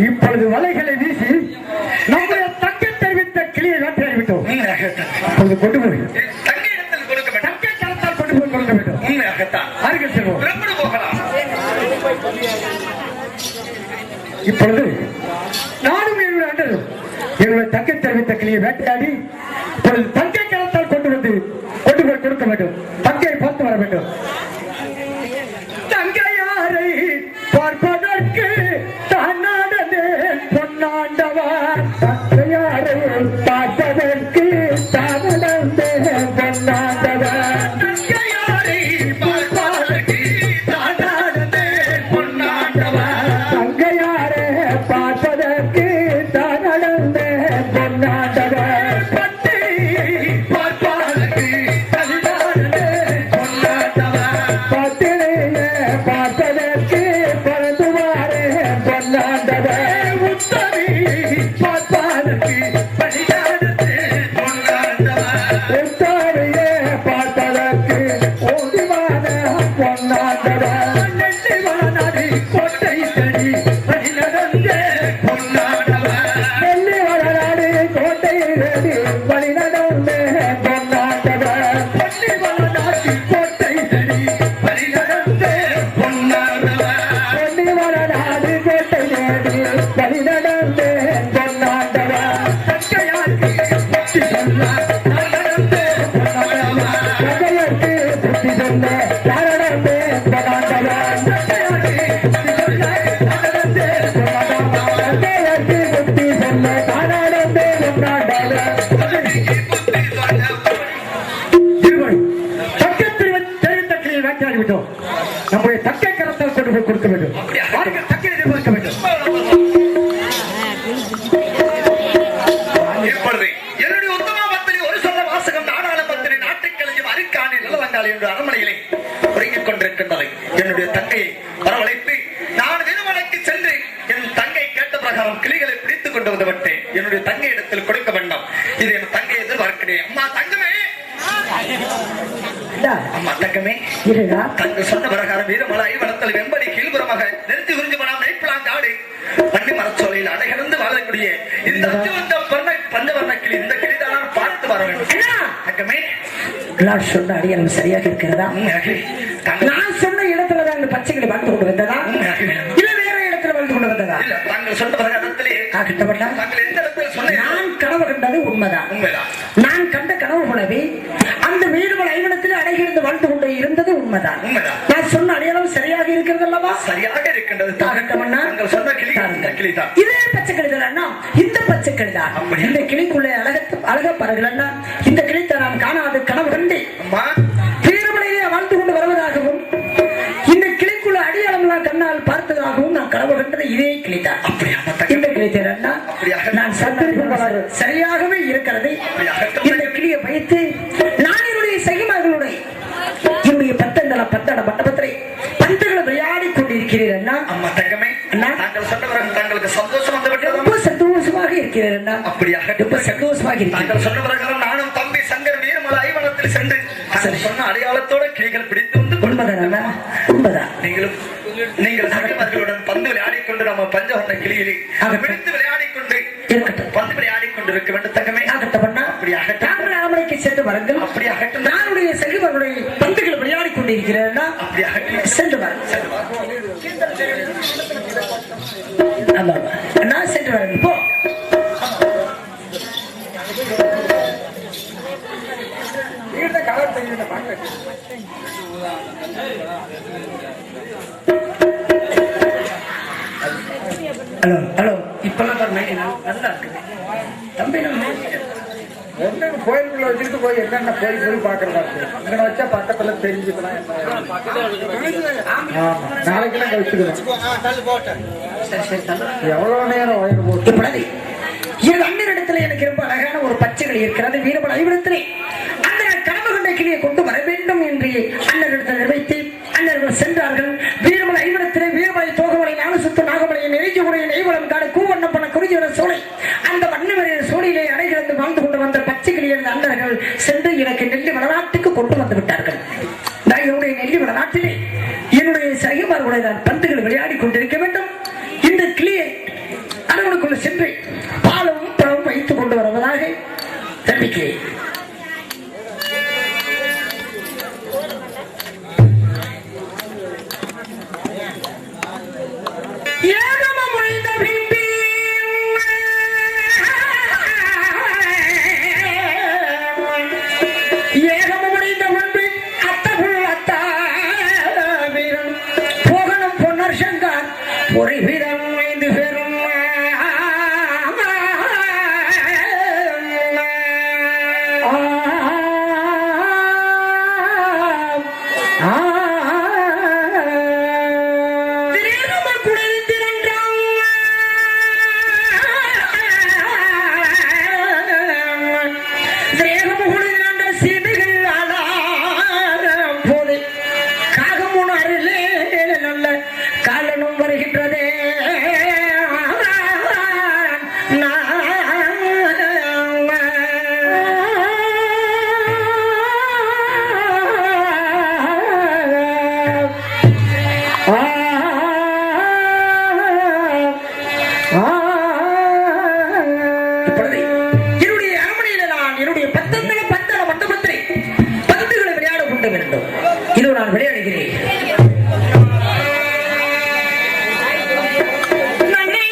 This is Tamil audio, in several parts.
இப்பொழுது வலைகளை வீசி நம்முடைய தங்கை தெரிவித்த கிளியை வேட்டையாடிவிட்டோம். கொண்டு போய் தங்கை இடத்தில் கொடுக்க வேண்டும். தங்கை கரத்தால் கொண்டு போய் கொடுக்க வேண்டும். உண்மையாகத்தான் அருகில் செல்வோம். இப்பொழுது நானும் என்னுடைய தங்கை தெரிவித்த கிளியை வேட்டையாடி இப்பொழுது தங்கை கரத்தால் கொண்டு போய் கொடுக்க வேண்டும். தங்கையை பார்த்து வர வேண்டும். தங்கையாரை பார்ப்பதற்கு தன்னாடனே பொன்னாண்டவர். தங்கையாரை பார்ப்பதற்கு தன்னாடனே பொன்னாண்டவர். தங்கையாரை பார்ப்பதற்கு தன்னாடனே பொன்னாண்டவர். தங்கையாரை பார்ப்பதற்கு தன்னாடனே பொன்னாண்டவர். பட்டி பார்ப்பதற்கு தன்னாடனே பொன்னாண்டவர். பட்டினையே பார்ப்பதற்கு பரந்துவாரே பொன்னாண்டவர். உத்தமி பார்ப்பதற்கு பணியாடத்தே பொன்னாண்டவர். உத்தமியே பார்ப்பதற்கு ஓடிவான பொன்னாண்டவர். நெல்லிவானடி கோட்டை தடி பணி நடந்தே பொன்னாண்டவர். நெல்லிவானடி கோட்டை தடி பணி நடந்தே பொன்னாண்டவர். பொன்னிவானடி கோட்டை தடி பணி நடந்தே பொன்னாண்டவர். பொன்னிவானடி கோட்டை தடி பணி நடந்தே பொன்னாண்டவர். தங்கையாருக்கு புத்தி சொல்ல நடந்தே பொன்னாண்டவர். தங்கையாருக்கு புத்தி சொல்ல நடந்தே பொன்னாண்டவர். தங்கையாருக்கு புத்தி சொல்ல நடந்தே பொன்னாண்டவர். தங்கையாருக்கு புத்தி சொல்ல நடந்தே பொன்னாண்டவர். இருவரும் தக்கத்தில் தெரிவித்த கிளியை வேட்டையாடி விட்டோம். நம்முடைய தக்கை கரத்தால் கொண்டு போய் கொடுக்க வேண்டும். வாருங்கள், தக்கை எதிர்பார்க்க வேண்டும். இப்பொழுது என்னுடைய உத்தமாபத்திரி ஒரு சொல்ல வாசகம் நாடாளுமன்றத்தின் நாட்டுக்கிழமையும் அரிக்காணி நிலவங்கால் என்று அரண்மனையிலே உறங்கிக் கொண்டிருக்கின்றது. என்னுடைய தங்கையை வரவழைத்து நான் திருமலைக்கு சென்று என் தங்கை கேட்ட பிரகாரம் கிளிகளை பிடித்துக் கொண்டு வந்து விட்டேன். என்னுடைய தங்கை இடத்தில் கொடுக்க வேண்டும். இது என் தங்கை எதிர்பார்க்கிறேன். அம்மா தங்கமே, அம்மா தங்கமே, தங்க சொன்ன பிரகாரம் வீரமலை வளர்த்தல் வெம்படி கீழ்புறமாக நிறுத்தி உறிஞ்சு பணம் நைப்பிளாங்க ஆடு வண்டி மரச்சோலையில் அடைகிழந்து வாழக்கூடிய இந்த பஞ்சவர்ண கிளி, இந்த கிளிதான் பார்த்து வர வேண்டும். தங்கமே, நான் சொன்ன அடியாளம் சரியாக இருக்கிறதா? நான் சொன்ன இடத்துலதான் இந்த பச்சை கிளி வாழ்ந்து கொண்டு வந்ததா இல்ல வேற இடத்துல வாழ்ந்து கொண்டு வந்ததா? தாங்கள் சொன்ன இடத்திலே தாங்கள் எந்த இடத்துல சொன்னீங்க? நான் கனவு கண்டது உண்மைதான். நான் கண்ட கனவு போலவே அந்த வீடுகள் ஐவனத்தில் அடைகிருந்து வாழ்ந்து கொண்டு இருந்தது உண்மைதான். நான் சொன்ன அடையாளம் சரியாக இருக்கிறது அல்லவா? சரியாக இருக்கின்றது. தாங்கள் சொன்ன கிளிதான். இதே பச்சை கிளிதான். இந்த பச்சை கிளிதான். இந்த கிளிக்குள்ளே அழக பாருங்கள். இந்த கிளித்தை நான் காணாது கனவு கண்டு வீடுகளிலே வாழ்ந்து கொண்டு வருவதாகவும் இந்த கிளிக்குள்ள அடியாளம் கண்ணால் பார்த்ததாகவும் நான் கனவு கண்டது இதே கிளிதான். இந்த கிளித்தான் நான் சரியாகவே இருக்கிறது. இந்த கிளியை வைத்து நான் என்னுடைய சகிமார்களுடைய என்னுடைய பத்தந்தள மண்டபத்திலே பந்துகளை விளையாடி கொண்டிருக்கிறேன். அம்மா தங்கமே, தாங்கள் சொன்னவர்கள் தங்களுக்கு சந்தோஷம் வந்து ரொம்ப சந்தோஷமாக இருக்கிறேன். அப்படியாக ரொம்ப சந்தோஷமாக இருக்கிறேன். சொன்னவர்கள் நானும் தம்பி சங்கர் வீரமலை ஐவனத்தில் சென்று சொன்ன அடையாளத்தோட கிளிகள் பிடித்து வந்து உண்மைதான். உண்மைதான். நீங்கள் சகோதரர்களுடன் பந்து விளையாடிக் கொண்டு நம்ம பஞ்சவர்ண கிளியிலே பிடித்து விளையாடிக் கொண்டு பந்து விளையாடிக் கொண்டிருக்க வேண்டும் தங்கமே. அப்படியாக ராமனைக்கு சென்று வரங்கள். அப்படியாக நானுடைய சகிவர்களுடைய பந்துகளை விளையாடி கொண்டிருக்கிறேன். அப்படியாக சென்று வர நான் சென்று வரேன். போ ஹலோ ஹலோ இப்பெல்லாம் நல்லா இருக்குது தம்பி. நம்ம கோயிலுக்குள்ள வச்சுட்டு போய் என்னென்ன போய் பாக்குறதா இருக்கு. இங்க வச்சா பக்கத்துல தெரிஞ்சுக்கலாம். நாளைக்கெல்லாம் கழிச்சுக்கலாம். எவ்வளவு நேரம் வயது போட்டு என் அண்ணனிடத்துல எனக்கு ரொம்ப அழகான ஒரு பச்சைகள் இருக்கிறது. வீரமலை ஐவனத்திலே அந்த கனவு கொண்ட கிளியை கொண்டு வர வேண்டும் என்று அண்ணனிடத்தில் நிறைவேற்றி அண்ணர்கள் சென்றார்கள். வீரமலை ஐவனத்திலே வீரமலை தோகமலை நாகசுத்து நாகமலையை நெருங்கி உடைய நெய்வளம் காடு கூவண்ணம் பண்ண குறிஞ்சிவர சோலை அந்த வண்ணவரைய சோழியிலே அடைகிறது வாழ்ந்து கொண்டு வந்த பச்சை கிளியை அண்ணர்கள் சென்று எனக்கு நெல்லி வடநாட்டுக்கு கொண்டு வந்து விட்டார்கள். நான் என்னுடைய நெல்லி வடநாட்டிலே என்னுடைய சகிமார்களுடைய நான் பந்துகள் விளையாடி கொண்டிருக்க வேண்டும். இந்த கிளியை அரவணுக்குள்ள சென்று பாலும் பழம் வைத்துக் கொண்டு வருவதாக தெரிவிக்கிறேன். ஒரு வீரம் ஐந்து பேரும் காலனும் வருகின்றதே. என்னுடைய அரமனையில நான் என்னுடைய பத்தந்தள மண்டபத்திலே பந்துகளை விளையாட கொண்டு வேண்டும். இதோ நான் விளையாடுகிறேன். தந்தை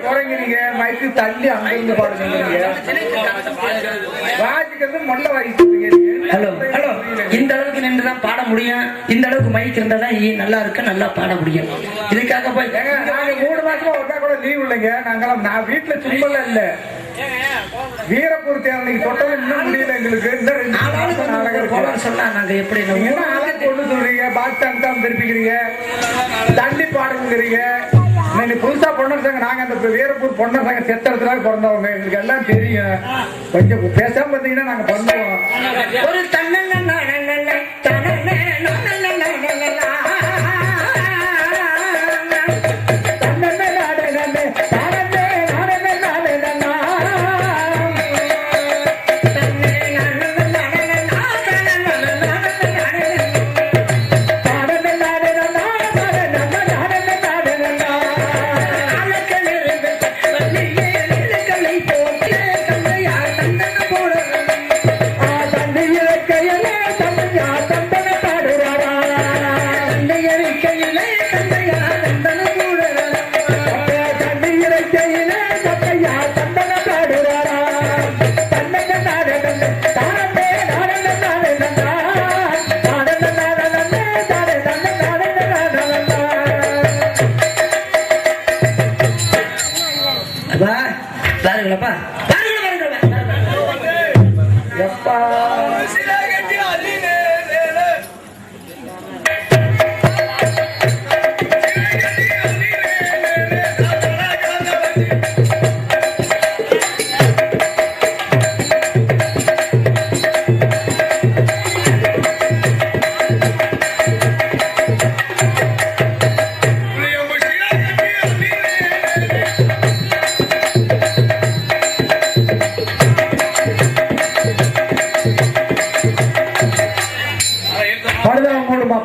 குறைங்கிறீங்க மைக்கு தள்ளி அங்கிருந்து பாடுங்க வாசிக்கிறது மொல்ல வாசிக்கிறீங்க. ஹலோ ஹலோ, இந்த அளவுக்கு நின்றுதான் பாட முடியும். இந்த அளவுக்கு மைக் இருந்தாதான் நல்லா இருக்கு, நல்லா பாட முடியும். இதுக்காக போய் நாங்க 3 மாசமா ஒட்டா கூட லீவ் இல்லைங்க. நாங்களாம் நான் வீட்டுல சும்மல இல்ல, வீரப்பூர் தேவனைக்கு தொட்டது இன்னும் முடியல எங்களுக்கு. சொன்னா நாங்க எப்படி கொண்டு சொல்றீங்க, பாக்ஸ் தான் திருப்பிக்கிறீங்க, தள்ளி பாடுங்கிறீங்க. நீங்க புதுசா பொண்ணு நாங்க அந்த வீரப்பூர் பொண்ணு சங்க செத்தத்துல பிறந்தவங்க, எங்களுக்கு எல்லாம் தெரியும். கொஞ்சம் பேசாம பார்த்தீங்கன்னா நாங்க பண்ணுவோம். ஒரு பாருங்களப்பா, எப்பா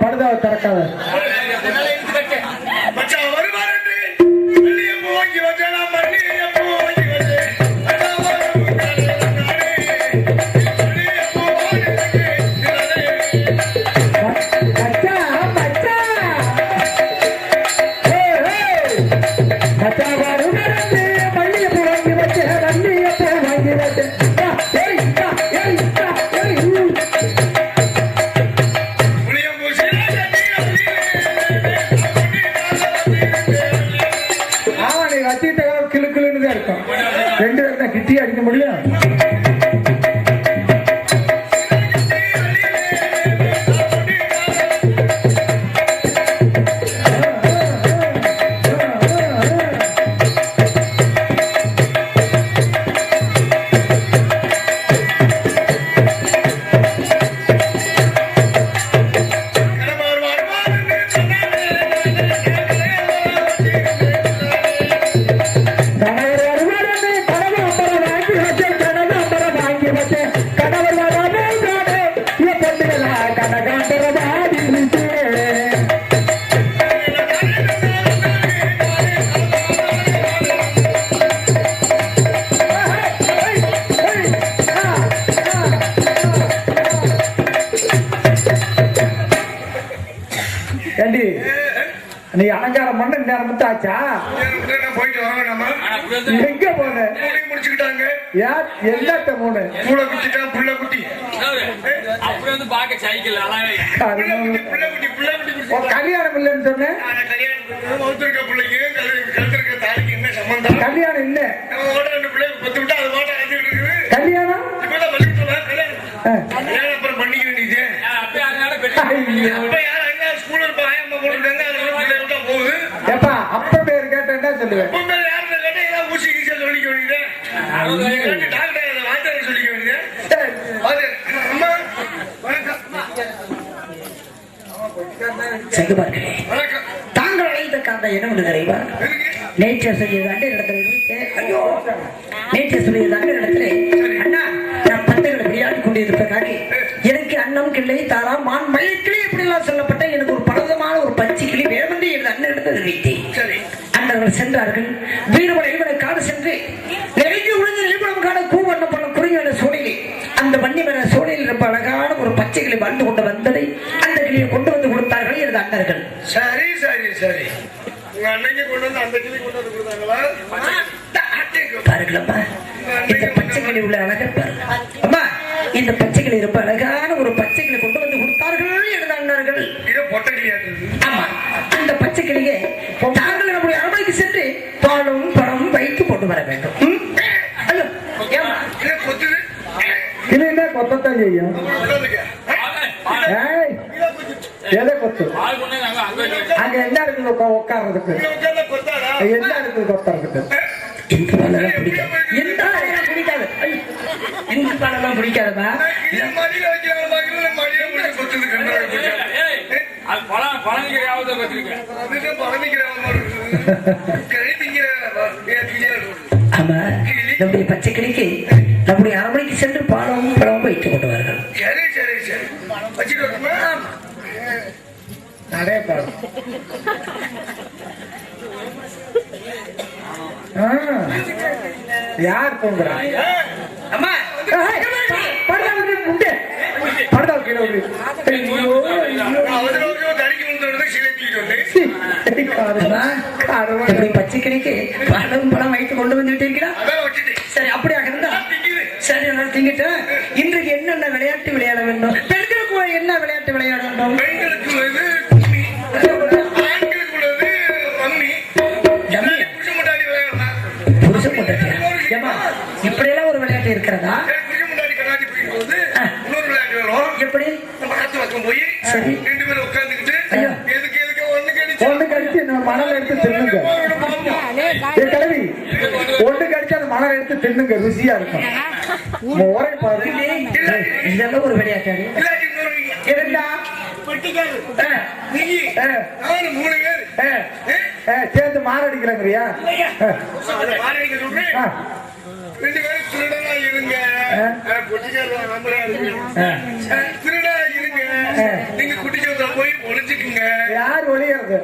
படுதாவை திறக்காத. ரெண்டு பேரும் தான் கிட்டி அடிக்க முடியும். நீ அலங்காரம் பண்ண நேரம் முத்தாச்சா? போயிட்டு வர வேணாமா? எங்க போன முடிச்சுக்கிட்டாங்க. யார் எல்லாத்த போன பூளை குட்டிட்டான், புள்ள குட்டி அப்படி வந்து பாக்க சைக்கிள் கல்யாணம் இல்லைன்னு சொன்னேன். கல்யாணம் இல்ல, கல்யாணம் அப்புறம் பண்ணிக்க வேண்டியது. எப்பா அப்ப பேர் கேட்டா சொல்லுவேன். ஊசி கீச சொல்லிக்க வேண்டியது, டாக்டர் சொல்லிக்க வேண்டியது. தாங்கள் அழைத்த காந்த என்ன ஒன்று நிறைவா நேற்று செய்ய இடத்துல இருக்கு. ஐயோ நேற்று சொல்லியது அந்த இடத்திலே அண்ணா நான் பந்துகளை விளையாடி கொண்டிருப்பதற்காக எனக்கு அன்னம் கிளை தாரா மான் மயில்கிளை இப்படி எல்லாம் சொல்லப்பட்ட எனக்கு ஒரு பலதமான ஒரு பச்சை கிளி வேணும் என்று எனது அண்ணன் எடுத்து வைத்தேன். அண்ணர்கள் சென்றார்கள். வீரமலை காடு சென்று நெருங்கி உழைஞ்ச நிபுணம் காண கூவண்ண பண்ண குறுகிய சோழிலே அந்த வன்னிமர சோழியில் ரொம்ப அழகான ஒரு பச்சை கிளி வாழ்ந்து கொண்டு வந்ததை அந்த கிளியை கொண்டு வந்து கொடுத்தார்கள் எனது அண்ணர்கள். சரி சரி சரி உங்க அன்னைக்கு கொண்டு வந்து அந்த கிளி கொண்டு வந்து கொடுத்தாங்களா? பாருங்களம்மா இந்த பச்சை கிளி உள்ள அழகா பாருங்க அம்மா. இந்த பச்சை கிளி ரொம்ப அழகான ஒரு பச்சை கிளி கொண்டு வந்து கொடுத்தார்கள் எனது அண்ணர்கள். ஆமா அந்த பச்சை கிளியை தாங்கள் நம்முடைய அரண்மனைக்கு சென்று பாலும் பழமும் வைத்து கொண்டு வர வேண்டும். ஐயோ ஏமா கிளின்னா கொத்தத்தான் செய்யும். எதை கொத்து? அங்க என்ன இருக்குது உட்கார்றதுக்கு? என்ன இருக்குது கொத்துறதுக்கு? இங்கு பாலெல்லாம் பிடிக்காது. எந்த பாலெல்லாம் பிடிக்காது. இங்கு பாலெல்லாம் பிடிக்காதமா? ஆமா நம்முடைய பச்சை கிளிக்கு நம்முடைய அரண்மனைக்கு சென்று பாலமும் பழமும் வைத்துக் கொண்டு வார்கள். சரி சரி சரி வச்சுட்டு வரணுமா? நடே பாரு. யார் தூங்குறா? அம்மா படுதால் கீழே விடு. பச்சை கிளிக்கு பாலும் பழம் வைத்து கொண்டு வந்து விட்டீர்களா? சரி அப்படியாக இருந்தா சரி நான் திங்கிட்டேன். இன்றைக்கு என்னென்ன விளையாட்டு விளையாட வேண்டும்? பெண்களுக்கு என்ன விளையாட்டு விளையாட வேண்டும்? புருஷ பொண்டாட்டியா? ஏம்மா இப்படியெல்லாம் ஒரு விளையாட்டு இருக்கிறதா? எப்படி? சரி ஒண்ணு கடிச்சு மணல் எடுத்து தின்னுங்க. கிளவி ஒண்ணு கடிச்சு அந்த மணல் எடுத்து தின்னுங்க, ருசியா இருக்கும். ஒரே பாரு. இதெல்லாம் ஒரு விளையாட்டு இருந்தா சேர்ந்து மாரடிக்கலங்கிறியா? நீங்க குட்டிச்சோத்துல போய் ஒளிஞ்சுக்குங்க. யார் ஒளியறது?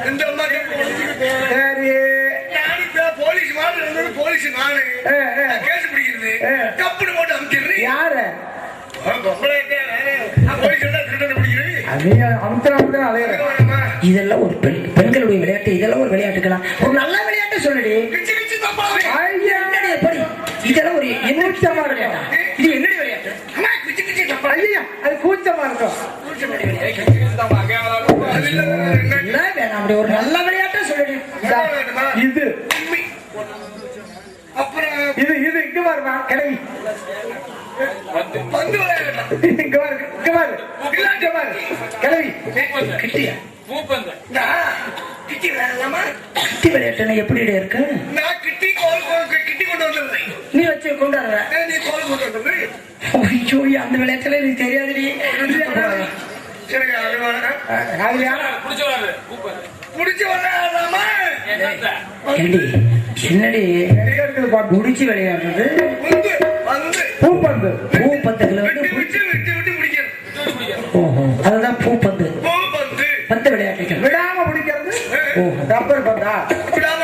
இந்த மாதிரி சரி போலீஸ் மாதிரி போலீஸ் நானு கேஸ் பிடிக்கிறது கப்புனு போட்டு அமுச்சிடுறேன். யாரு? இதெல்லாம் ஒரு பெண்களுடைய விளையாட்டு. இதெல்லாம் ஒரு விளையாட்டுக்கலாம். ஒரு நல்ல விளையாட்டு சொல்லுடி. இதெல்லாம் ஒரு எண்ணூற்றமா விளையாட்டா? இது என்னடி விளையாட்டு? அது கூச்சமா இருக்கும். வேணாம் ஒரு நல்ல விளையாட்டா சொல்லுடி. இது அப்புறம் இது இது இங்க வருமா கிளவி? பந்து விளையாட்டு இங்க பாரு இங்க பாரு இங்க பாரு கிளவி கிட்டியா? கிட்டி விளையாடலாமா? கிட்டி விளையாட்டு எப்படி இருக்கு? நான் கிட்டி கொண்டு வந்துடுறேன். நீ வச்சு கொண்டாடுற. நீ கோல் கொண்டு வந்துடுறேன். ஐயோ அந்த விளையாட்டுல நீ தெரியாதுடி. சரி புடிச்சு விளையாடலாமா? என்னடி முடிச்சு விளையாடுறது? பூப்பந்து. பூப்பந்துல வந்து விட்டு விட்டு விட்டு பிடிக்கிறது. ஓஹோ அதுதான் பூப்பந்து. பூப்பந்து பந்து விளையாட்டுகள் விடாம பிடிக்கிறது. ரப்பர் பந்தா? விடாம